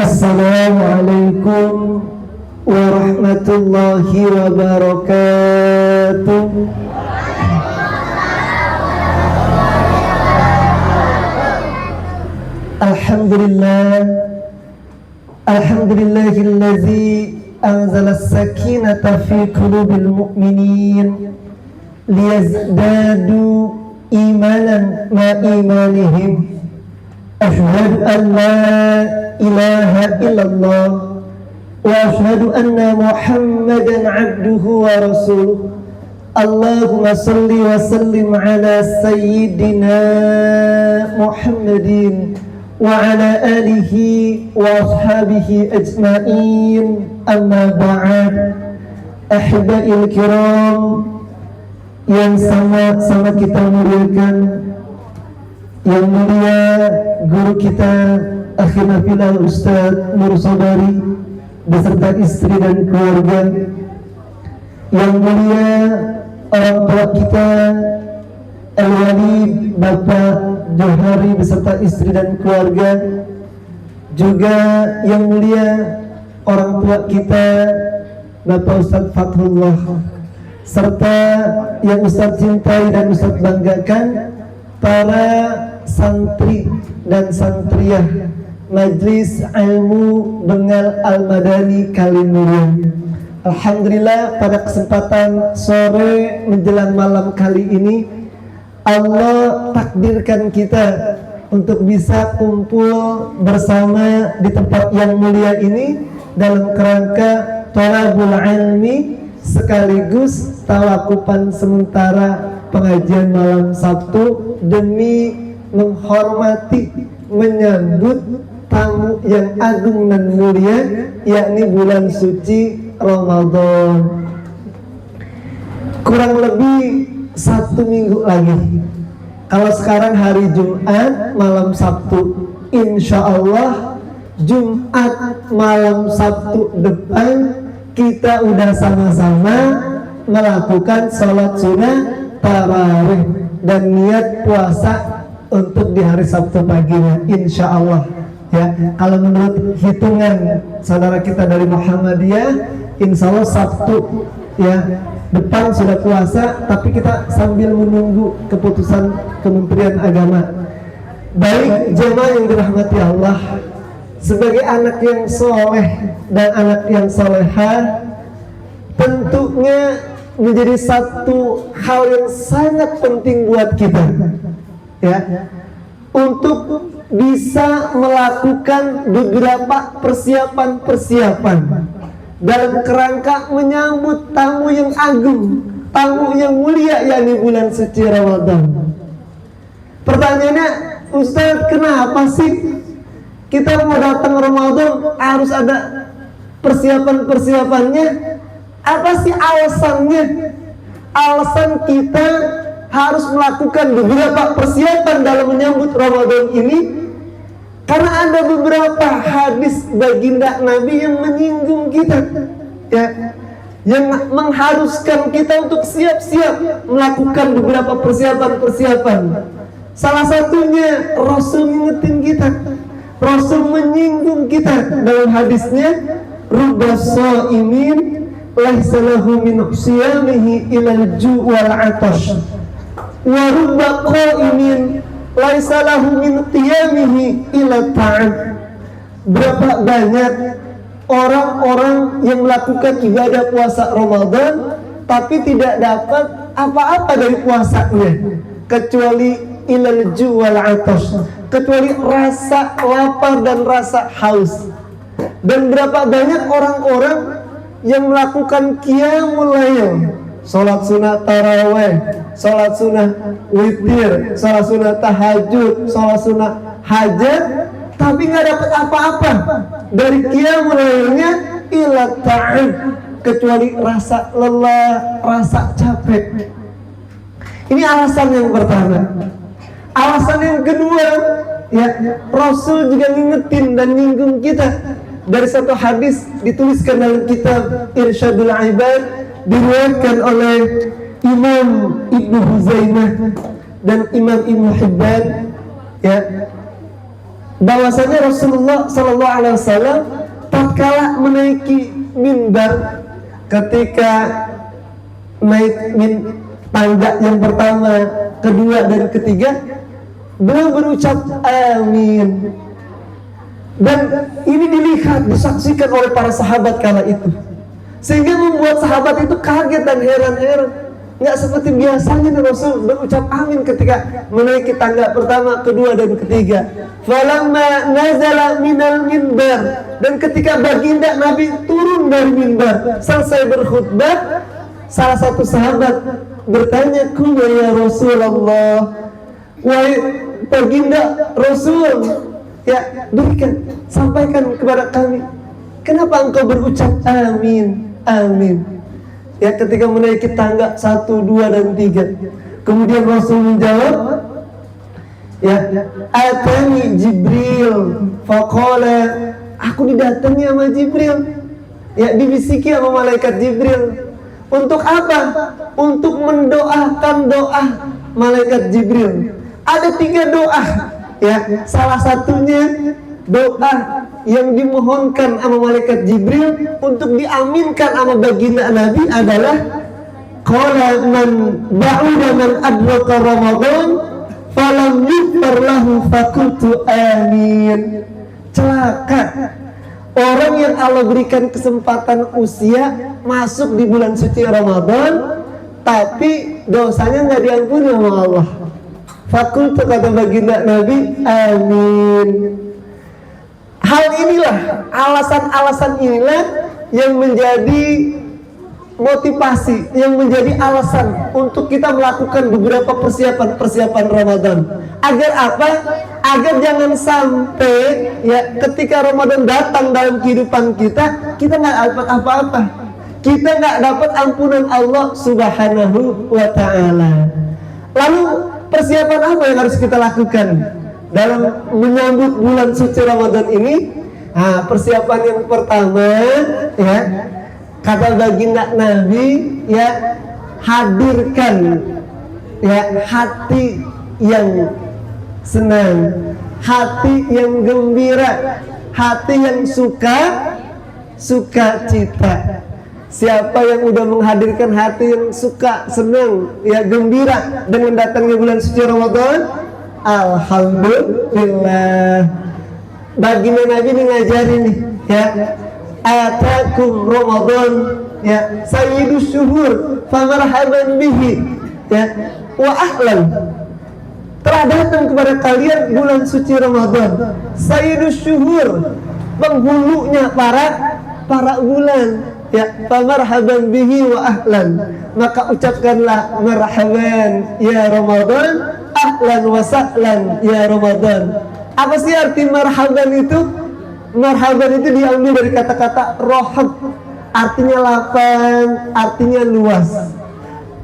Assalamualaikum warahmatullahi wabarakatuh. Alhamdulillahillazi anzala as-sakinata fi qulubil mu'minin liyazdadu imanan ma imanihim. Asyhadu an la ilaha illallah wa asyhadu anna Muhammadan abduhu wa rasuluh. Allahumma salli wa sallim ala sayyidina Muhammadin wa ala alihi wa ashabihi ajma'in. Amma ba'd. Ahibba'il kiram yang sama-sama kita muliakan, yang mulia guru kita akhirnya fillah Ustaz Nur Sobari beserta istri dan keluarga, yang mulia orang tua kita Al-Walid Bapak Johari beserta istri dan keluarga, juga yang mulia orang tua kita Bapak Ustaz Fathullah, serta yang Ustaz cintai dan Ustaz banggakan, para santri dan santriyah Majlis Ilmu Bengal Al-Madani Kalimulia. Alhamdulillah, pada kesempatan sore menjelang malam kali ini Allah takdirkan kita untuk bisa kumpul bersama di tempat yang mulia ini dalam kerangka thalabul ilmi sekaligus tawakupan sementara pengajian malam Sabtu demi menghormati, menyambut tamu yang agung dan mulia, yakni bulan suci Ramadan. Kurang lebih 1 minggu lagi. Kalau sekarang hari Jumat malam Sabtu, insya Allah Jumat malam Sabtu depan kita udah sama-sama melakukan sholat sunnah tarawih dan niat puasa untuk di hari Sabtu paginya, insya Allah. Ya, kalau menurut hitungan saudara kita dari Muhammadiyah, insya Allah Sabtu ya depan sudah puasa, tapi kita sambil menunggu keputusan Kementerian Agama. Baik jemaah yang dirahmati Allah, sebagai anak yang soleh dan anak yang soleha, tentunya menjadi satu hal yang sangat penting buat kita, ya, untuk bisa melakukan beberapa persiapan dalam kerangka menyambut tamu yang agung, tamu yang mulia, yakni bulan suci Ramadan. Pertanyaannya, Ustaz, kenapa sih kita mau datang Ramadan harus ada persiapan-persiapannya? Apa sih alasannya? Alasan kita harus melakukan beberapa persiapan dalam menyambut Ramadan ini karena ada beberapa hadis baginda Nabi yang menyinggung kita, ya, yang mengharuskan kita untuk siap-siap melakukan beberapa persiapan-persiapan. Salah satunya Rasul mengingetin kita, Rasul menyinggung kita dalam hadisnya, rubba shaimin laisa lahu min siyamihi ilal ju' wal 'atash wa rubba qaimin laisa lahu min qiyamihi ila ta'am. Berapa banyak orang-orang yang melakukan ibadah puasa Ramadan tapi tidak dapat apa-apa dari puasanya kecuali ilal ju' wal 'atash, kecuali rasa lapar dan rasa haus. Dan berapa banyak orang-orang yang melakukan qiyamul lail, sholat sunnah taraweh, sholat sunnah witir, sholat sunnah tahajud, sholat sunnah hajat, tapi nggak dapat apa-apa dari qiyamul lailnya ila ta'am, kecuali rasa lelah, rasa capek. Ini alasan yang pertama. Alasan yang kedua, ya, Rasul juga ngingetin dan nyinggung kita dari satu hadis dituliskan dalam kitab Irsyadul Ibad, diriwayatkan oleh Imam Ibnu Huzaimah dan Imam Ibnu Hibban, ya, bahwasanya Rasulullah Sallallahu Alaihi Wasallam tatkala menaiki mimbar, ketika naik tangga yang pertama, kedua dan ketiga, beliau berucap amin. Dan ini dilihat, disaksikan oleh para sahabat kala itu, sehingga membuat sahabat itu kaget dan heran-heran. Nggak seperti biasanya Rasul berucap amin ketika menaiki tangga pertama, kedua dan ketiga. Falamma nazala minal minbar, dan ketika baginda Nabi turun dari mimbar selesai berkhutbah, salah satu sahabat bertanya, "Kuma ya Rasulullah, wahai baginda Rasul, ya berikan, sampaikan kepada kami, kenapa engkau berucap amin, amin?" Ya, ketika menaiki tangga 1, 2 dan 3. Kemudian Rasul menjawab, ya, atani Jibril faqala, aku didatangi sama Jibril, ya, dibisiki sama malaikat Jibril. Untuk apa? Untuk mendoakan doa malaikat Jibril. Ada 3 doa, ya, salah satunya doa yang dimohonkan sama malaikat Jibril untuk diaminkan sama baginda Nabi adalah, qala man ba'uda man adraka Ramadan falam yughfar lahu fakultu amin. Celaka orang yang Allah berikan kesempatan usia masuk di bulan suci Ramadan, tapi dosanya nggak diampuni sama Allah. Fakultu, kata baginda Nabi, amin. Hal inilah, alasan-alasan inilah yang menjadi motivasi, yang menjadi alasan untuk kita melakukan beberapa persiapan Ramadan. Agar apa? Agar jangan sampai, ya, ketika Ramadan datang dalam kehidupan kita nggak dapat apa-apa. Kita nggak dapat ampunan Allah Subhanahu wa Ta'ala. Lalu persiapan apa yang harus kita lakukan dalam menyambut bulan suci Ramadan ini? Nah, persiapan yang pertama, ya, kata baginda Nabi, ya, hadirkan, ya, hati yang senang, hati yang gembira, hati yang sukacita. Siapa yang udah menghadirkan hati yang suka, senang, ya, gembira dengan datangnya bulan suci Ramadan, alhamdulillah. Baginda Nabi ini ngajarin nih, ya, atakum Ramadan, ya, sayyidus syuhur famarhaban bihi, ya, wa ahlan. Telah datang kepada kalian bulan suci Ramadan, sayyidus syuhur, penghulunya para bulan, ya, famarhaban bihi wa ahlan. Maka ucapkanlah marhaban ya Ramadan, ahlan wa sahlan ya Ramadan. Apa sih arti marhaban itu? Marhaban itu diambil dari kata-kata rohab, artinya lapang, artinya luas.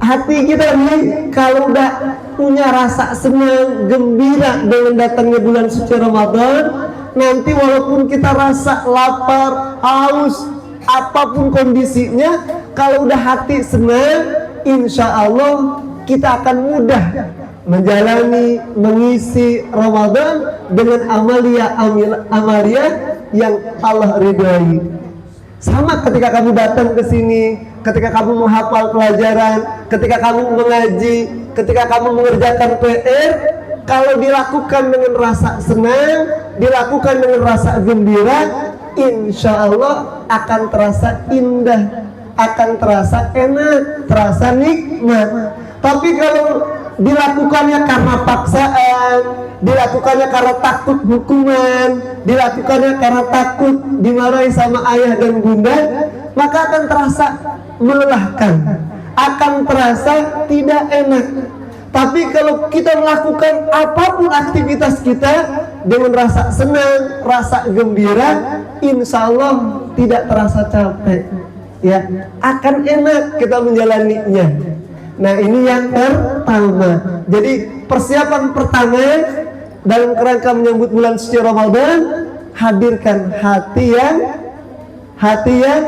Hati kita ini kalau udah punya rasa senang, gembira dengan datangnya bulan suci Ramadan, nanti walaupun kita rasa lapar, haus, apapun kondisinya, kalau udah hati senang, insya Allah kita akan mudah menjalani, mengisi Ramadan dengan amalia yang Allah ridhai. Sama ketika kamu datang ke sini, ketika kamu menghafal pelajaran, ketika kamu mengaji, ketika kamu mengerjakan PR, kalau dilakukan dengan rasa senang, dilakukan dengan rasa gembira, insya Allah akan terasa indah, akan terasa enak, terasa nikmat. Tapi kalau dilakukannya karena paksaan, dilakukannya karena takut hukuman, dilakukannya karena takut dimarahi sama ayah dan bunda, maka akan terasa melelahkan, akan terasa tidak enak. Tapi kalau kita melakukan apapun aktivitas kita dengan rasa senang, rasa gembira, insya Allah tidak terasa capek, ya, akan enak kita menjalaninya. Nah, ini yang pertama. Jadi persiapan pertama dalam kerangka menyambut bulan suci Ramadan, hadirkan hati yang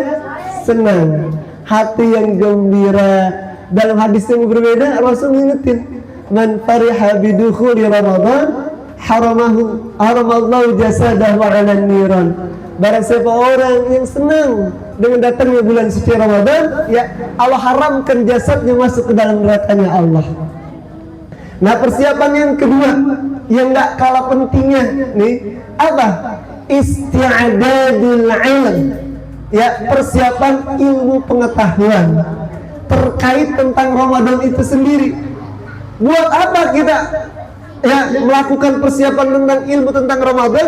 senang, hati yang gembira. Dalam hadis yang berbeda Rasul mengingetin, man fariha bidukhuli Ramadan haramallahu jasadahu 'alan niran. Barang siapa orang yang senang dengan datangnya bulan suci Ramadan, ya Allah haramkan jasadnya masuk ke dalam nerakanya Allah. Nah, persiapan yang kedua yang gak kalah pentingnya nih apa? Isti'adadul ilm. Ya, persiapan ilmu pengetahuan terkait tentang Ramadan itu sendiri. Buat apa kita ya melakukan persiapan tentang ilmu tentang Ramadan,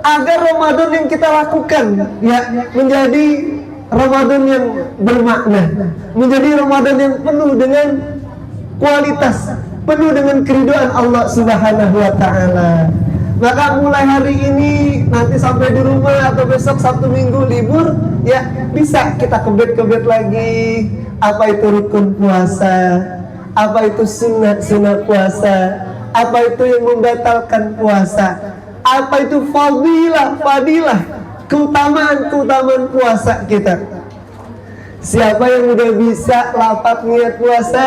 agar Ramadan yang kita lakukan ya menjadi Ramadan yang bermakna, menjadi Ramadan yang penuh dengan kualitas, penuh dengan keridhaan Allah Subhanahu wa taala. Maka mulai hari ini nanti sampai di rumah atau besok Sabtu Minggu libur ya bisa kita kebet-kebet lagi apa itu rukun puasa, apa itu sunat puasa, apa itu yang membatalkan puasa, apa itu fadilah, keutamaan puasa kita. Siapa yang udah bisa lafaz niat puasa?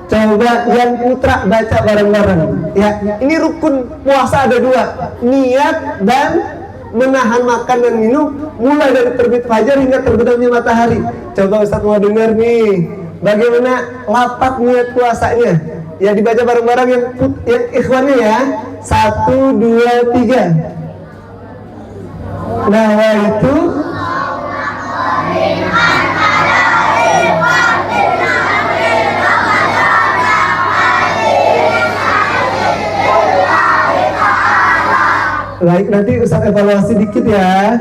Coba yang putra baca bareng-bareng. Ya, ini rukun puasa ada dua, niat dan menahan makan dan minum mulai dari terbit fajar hingga terbenamnya matahari. Coba Ustaz mau dengar nih, bagaimana lafaz niat puasanya? Ya dibaca bareng-bareng yang ikhwannya ya. 1, 2, 3. Nawaitu baik, nanti Ustaz evaluasi dikit ya.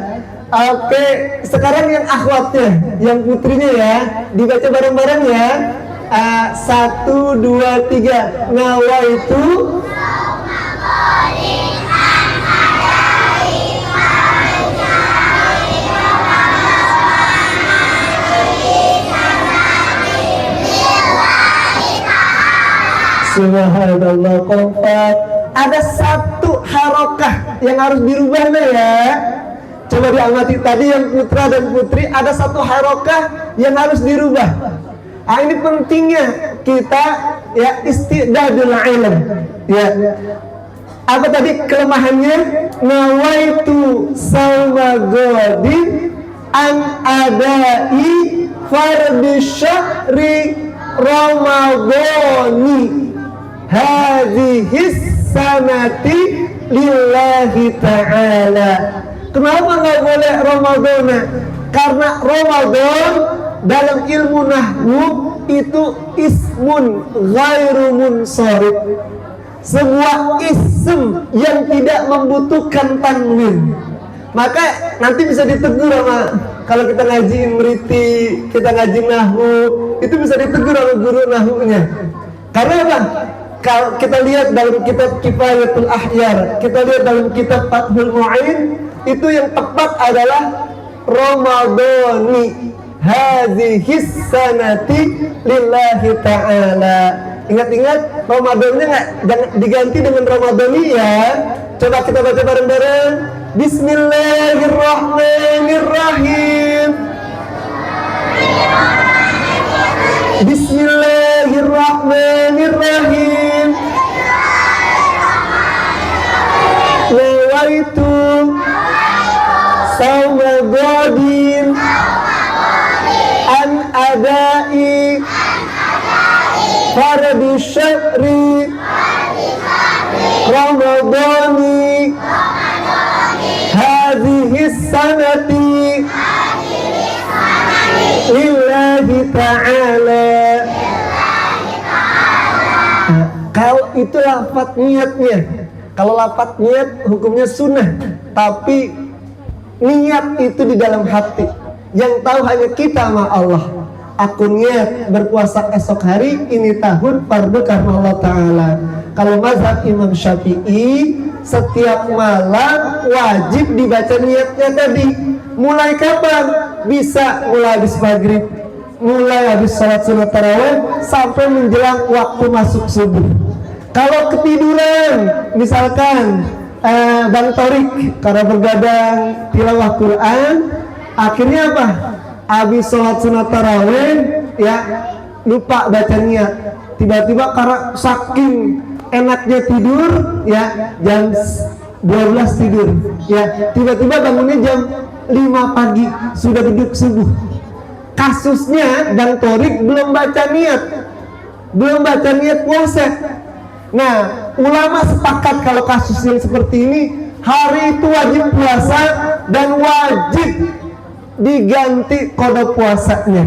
Oke, sekarang yang akhwatnya, yang putrinya ya, dibaca bareng-bareng ya. 1, 2, 3. Nawaitu Subhanallah kompak. Ada satu harokah yang harus dirubah ya. Coba diamati tadi yang putra dan putri, ada satu harokah yang harus dirubah. Nah, ini pentingnya kita ya istidadul ilm. Ya. Apa tadi kelemahannya? Nawaitu salmagodin an adai fardhi syahri ramadhani hadhis sanati lillahi ta'ala. Kenapa nggak boleh Ramadan? Karena Ramadan dalam ilmu nahwu itu ismun ghairu munsharif, sebuah ism yang tidak membutuhkan tanwin. Maka nanti bisa ditegur sama, kalau kita ngaji imriti, kita ngaji nahwu, itu bisa ditegur sama guru nahwunya. Karena apa? Kalau kita lihat dalam kitab Kifayatul Ahyar, kita lihat dalam kitab Fathul Mu'in, itu yang tepat adalah Ramadhani hadhis sanati lillahi ta'ala. Ingat-ingat Ramadannya jangan diganti dengan Ramadhani ya. Coba kita baca bareng-bareng. Bismillahirrahmanirrahim. Bismillahirrahmanirrahim. Nawaitu sauma ghadin an adai fardhi syahri ramadhani hadhihi sanati lillahi ta'ala. Kalau itu lafaz niatnya. Kalau lafaz niat hukumnya sunnah, tapi niat itu di dalam hati. Yang tahu hanya kita sama Allah. Aku niat berpuasa esok hari ini tahun fardu karena Allah Ta'ala. Kalau mazhab Imam Syafi'i, setiap malam wajib dibaca niatnya tadi. Mulai kapan? Bisa mulai habis maghrib, mulai habis sholat sunat tarawih sampai menjelang waktu masuk subuh. Kalau ketiduran, misalkan Bang Torik karena bergadang tilawah Quran, akhirnya apa? Habis sholat sunat tarawih ya lupa baca niat. Tiba-tiba karena saking enaknya tidur ya jam 12 tidur ya, tiba-tiba bangunnya jam 5 pagi sudah duduk subuh. Kasusnya Bang Torik belum baca niat puasa. Nah, ulama sepakat kalau kasus yang seperti ini hari itu wajib puasa dan wajib diganti kode puasanya.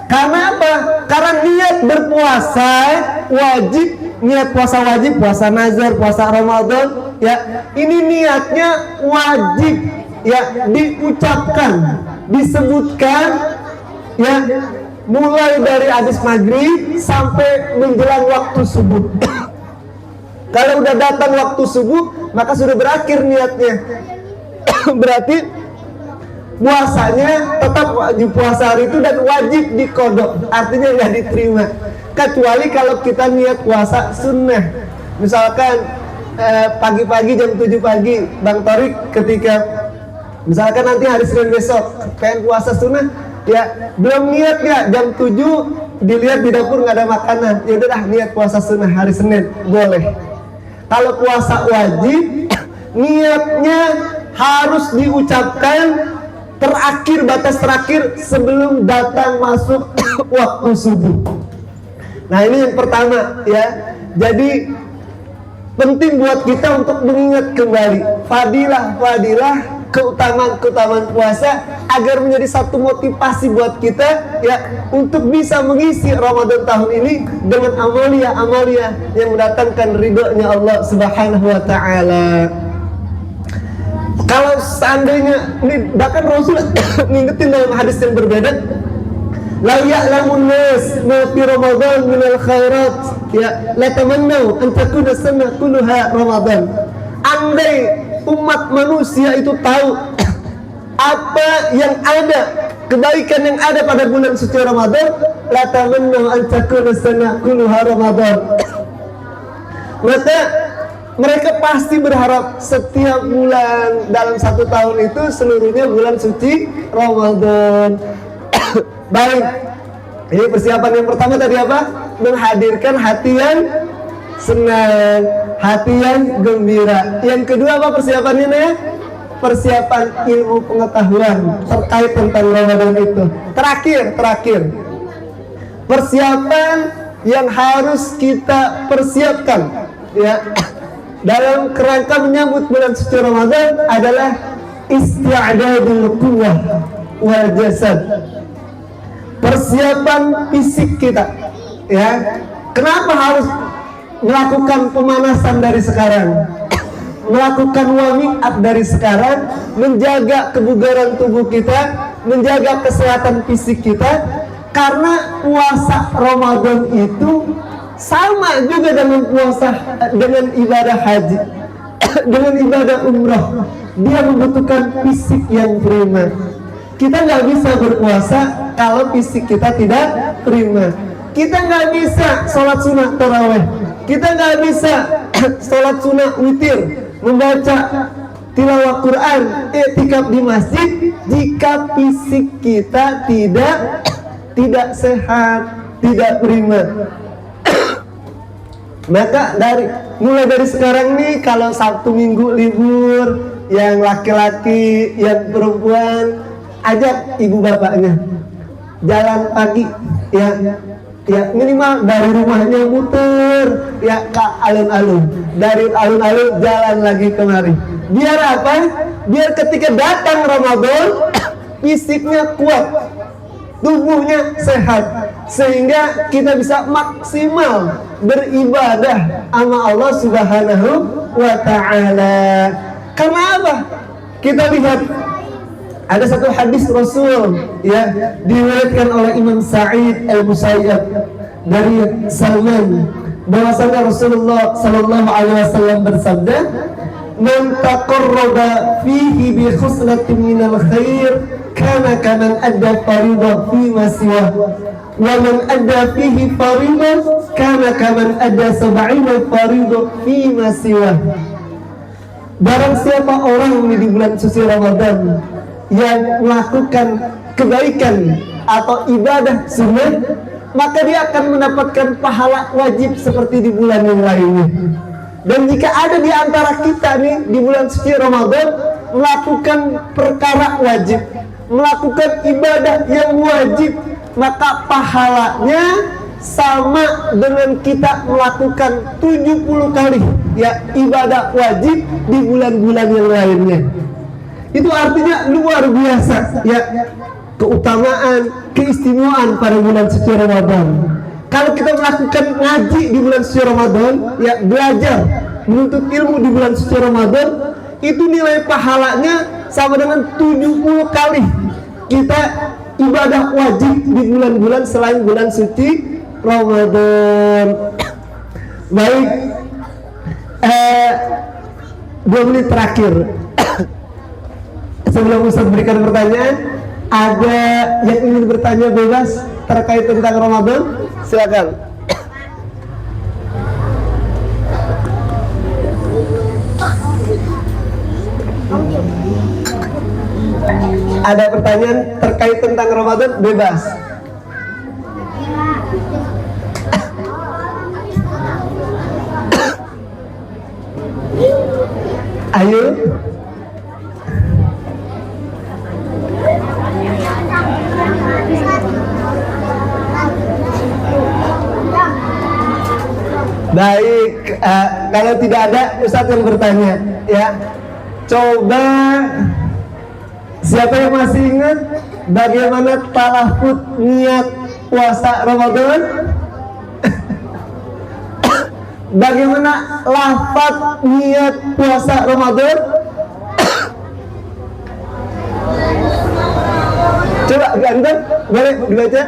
Karena apa? Karena niat berpuasa wajib, niat puasa wajib, puasa nazar, puasa Ramadan ya. Ini niatnya wajib ya, diucapkan, disebutkan ya, mulai dari habis maghrib sampai menjelang waktu subuh. Kalau udah datang waktu subuh, maka sudah berakhir niatnya. Berarti puasanya tetap wajib puasa hari itu dan wajib dikodok, artinya nggak diterima. Kecuali kalau kita niat puasa sunnah, misalkan pagi-pagi jam 7 pagi, Bang Torik ketika misalkan nanti hari Senin besok pengen puasa sunnah, ya belum niat ya jam 7 dilihat di dapur nggak ada makanan, ya udah niat puasa sunnah hari Senin boleh. Kalau puasa wajib, niatnya harus diucapkan terakhir, batas terakhir sebelum datang masuk waktu subuh. Nah ini yang pertama ya. Jadi penting buat kita untuk mengingat kembali fadilah keutamaan puasa agar menjadi satu motivasi buat kita ya untuk bisa mengisi Ramadan tahun ini dengan amalia yang mendatangkan ridhonya Allah Subhanahu wa taala. Kalau seandainya ini bahkan Rasul ngingetin dalam hadis yang berbeda, la ya'lamun nas ma fi Ramadan min al-khairat ya la tamannu an takuna sana kulluha Ramadan. Andai umat manusia itu tahu apa yang ada, kebaikan yang ada pada bulan suci Ramadan, la tamannu an takuna sana kulluha Ramadan. Maka mereka pasti berharap setiap bulan dalam satu tahun itu seluruhnya bulan suci Ramadan. Baik, ini persiapan yang pertama tadi apa? Menghadirkan hati yang senang, hati yang gembira. Yang kedua apa persiapannya ya? Persiapan ilmu pengetahuan terkait tentang Ramadan itu. Terakhir, persiapan yang harus kita persiapkan ya dalam kerangka menyambut bulan suci Ramadan adalah isti'dadul quwwah wal jasad. Persiapan fisik kita ya. Kenapa harus melakukan pemanasan dari sekarang? Melakukan warming up dari sekarang, menjaga kebugaran tubuh kita, menjaga kesehatan fisik kita, karena puasa Ramadan itu sama juga dengan puasa, dengan ibadah haji, dengan ibadah umrah. Dia membutuhkan fisik yang prima. Kita nggak bisa berpuasa kalau fisik kita tidak prima. Kita nggak bisa sholat sunnah taraweh. Kita nggak bisa sholat sunnah witir, membaca tilawah Quran, i'tikaf di masjid jika fisik kita tidak sehat, tidak prima. Maka mulai dari sekarang nih, kalau Sabtu Minggu libur, yang laki-laki, yang perempuan, ajak ibu bapaknya jalan pagi ya minimal dari rumahnya muter ya ke alun-alun, dari alun-alun jalan lagi kemari. Biar apa? Biar ketika datang Ramadan fisiknya kuat, tubuhnya sehat, sehingga kita bisa maksimal beribadah sama Allah Subhanahu wa ta'ala. Karena apa? Kita lihat ada satu hadis Rasul ya, diriwayatkan oleh Imam Sa'id Al-Musayyab dari Salman, bahwasanya Rasulullah sallallahu alaihi wasallam bersabda, "Man taqarraba fihi bi khuslatin minal khair kana kaman adda faridah fi ma siwa wa man adda fihi faridah kana kaman adda sab'ina faridah fi ma siwa." Barang siapa orang di bulan suci Ramadan yang melakukan kebaikan atau ibadah sunnah, maka dia akan mendapatkan pahala wajib seperti di bulan yang lainnya. Dan jika ada di antara kita nih di bulan suci Ramadan melakukan perkara wajib, melakukan ibadah yang wajib, maka pahalanya sama dengan kita melakukan 70 kali ya ibadah wajib di bulan-bulan yang lainnya. Itu artinya luar biasa ya keutamaan, keistimewaan pada bulan suci Ramadan. Kalau kita melakukan ngaji di bulan suci Ramadan, ya belajar menuntut ilmu di bulan suci Ramadan, itu nilai pahalanya sama dengan 70 kali kita ibadah wajib di bulan-bulan selain bulan suci Ramadan. Baik, 2 menit terakhir sebelum Ustaz berikan pertanyaan, ada yang ingin bertanya bebas terkait tentang Ramadan? Silakan. Ada pertanyaan terkait tentang Ramadan? Bebas. Ayo. Baik, kalau tidak ada Ustadz yang bertanya ya. Coba siapa yang masih ingat bagaimana talafut niat puasa Ramadan? Bagaimana lafaz niat puasa Ramadan? Coba ganteng, boleh dibaca?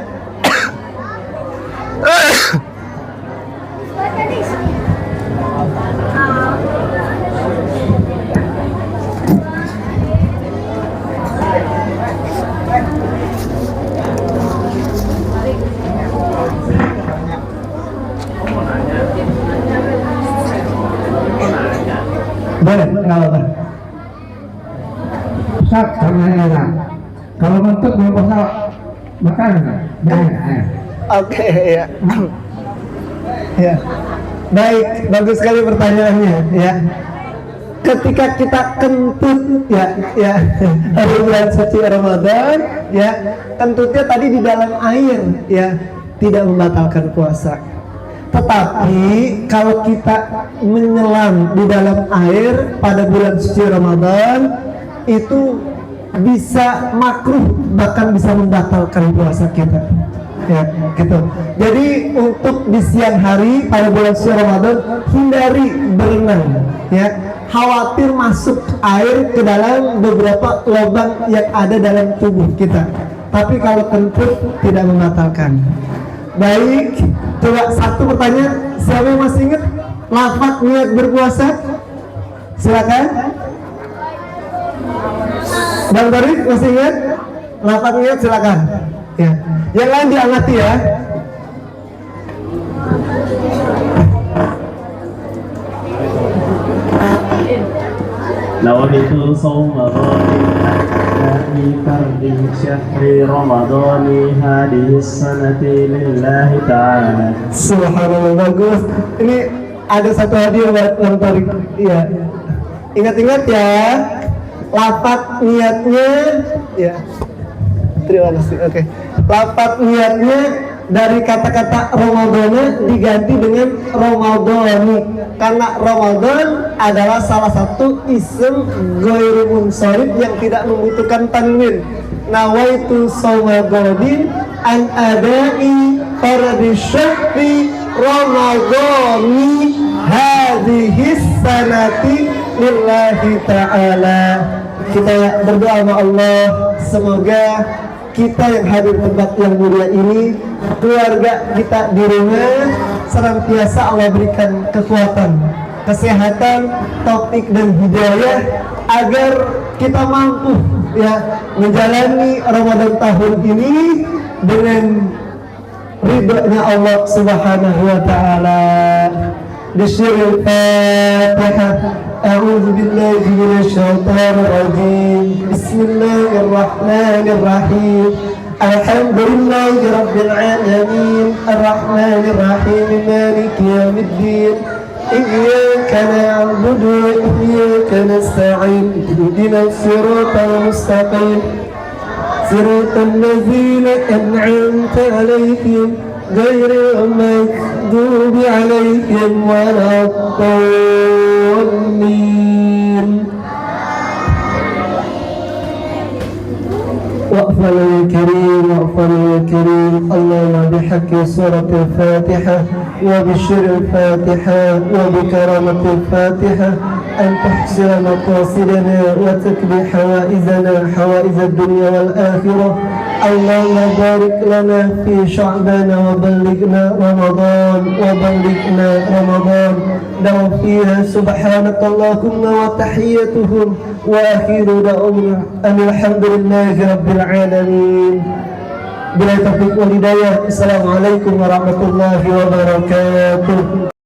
Boleh, nggak apa-apa. Ustaz, karena ya, kalau ngantuk belum puasa makan nggak? Jangan. Oke, ya. Ya. Baik, bagus sekali pertanyaannya ya. Ketika kita kentut ya hari bulan suci Ramadan ya, kentutnya tadi di dalam air ya, tidak membatalkan puasa. Tetapi kalau kita menyelam di dalam air pada bulan suci Ramadan itu bisa makruh, bahkan bisa membatalkan puasa kita. Ya, gitu. Jadi untuk di siang hari pada bulan suci Ramadan hindari berenang ya. Khawatir masuk air ke dalam beberapa lubang yang ada dalam tubuh kita. Tapi kalau kentut tidak membatalkan. Baik, coba satu pertanyaan, siapa yang masih ingat lafaz niat berpuasa? Silakan. Bang Tarik masih ingat lafaz niat? Silakan. Ya, yang lain diamati ya. nawaitu sawma fi syahri ramadhani hadhihi sanati lillahi ta'ala. Subhanallah, bagus. Ini ada satu hadiah buat Bang Tarik. Iya. Ingat-ingat ya, lafaz niatnya ya. Terima kasih. Oke. Lafaz niatnya dari kata-kata Ramadhana diganti dengan Ramadhani, karena Ramadan adalah salah satu isim ghairu munsharif yang tidak membutuhkan tanwin. Nawaitu shauma ghadin an adai fardi syahri Ramadhani hadhihi sanati lillahi ta'ala. Kita berdoa sama Allah, semoga kita yang hadir tempat yang mulia ini, keluarga kita di rumah, senantiasa Allah berikan kekuatan, kesehatan, taufik dan hidayah agar kita mampu ya menjalani Ramadan tahun ini dengan ridhonya Allah Subhanahu wa taala. Bismillahirrahmanirrahim. A'udzu billahi minasy syaithanir rajim. Bismillahirrahmanirrahim. الحمد لله رب العالمين الرحمن الرحيم مالك يوم الدين إياك نعبد وإياك نستعين اهدنا الصراط المستقيم صراط الذين أنعمت عليهم غير المغضوب عليهم ولا الضالين. وأفضل الكريم وأفضل الكريم اللهم بحق سورة الفاتحة وبشر الفاتحة وبكرامة الفاتحة أن تحسن مقاصدنا وتكبي حوائزنا حوائز الدنيا والآخرة. اللهم بارك لنا في شعبنا وبلغنا رمضان دعوا فيها سبحانك اللهم وتحيتهم وآخر دعونا أن الحمد لله رب العالمين. Bila taufiq wal hidayah. Assalamualaikum warahmatullahi wabarakatuh.